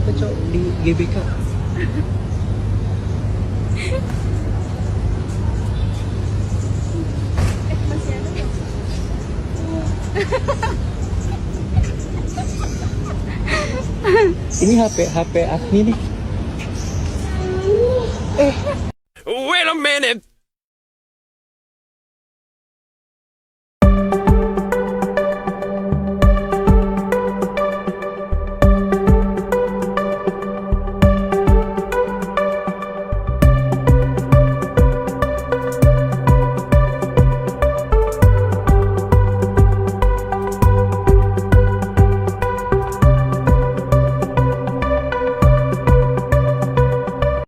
apa cok di GBK? Masih ada nggak? Ini HP Agni nih. Wait a minute.